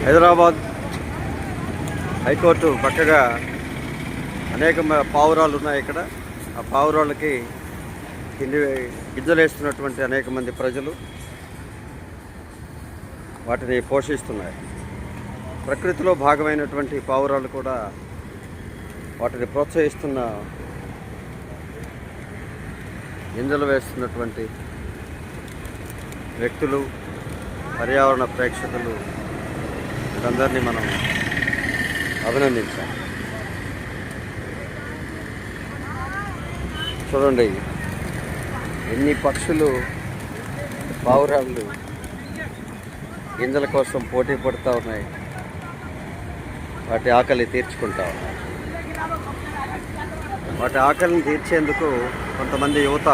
Hyderabad high court పక్కగా అనేక పావురాలు ఉన్నాయి. ఇక్కడ ఆ పావురాళ్ళకి గింజలు వేస్తున్నటువంటి అనేక మంది ప్రజలు వాటిని పోషిస్తున్నాయి. ప్రకృతిలో భాగమైనటువంటి పావురాలు కూడా వాటిని ప్రోత్సహిస్తున్న గింజలు వేస్తున్నటువంటి వ్యక్తులు, పర్యావరణ ప్రేక్షకులు వీరందరినీ మనం అభినందించాలి. చూడండి ఎన్ని పక్షులు, పావురాళ్ళు గింజల కోసం పోటీ పడుతూ ఉన్నాయి, వాటి ఆకలి తీర్చుకుంటా ఉన్నాయి. వాటి ఆకలిని తీర్చేందుకు కొంతమంది యువత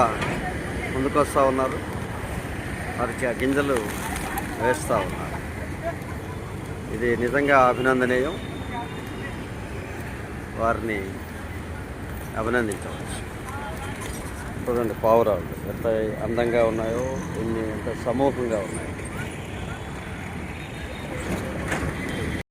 ముందుకు వస్తూ ఉన్నారు, వారికి ఆ గింజలు వేస్తూ ఉన్నారు. ఇది నిజంగా అభినందనీయం, వారిని అభినందించవచ్చు. చూడండి పావురాలు ఎంత అందంగా ఉన్నాయో, ఎంత సమూహంగా ఉన్నాయో.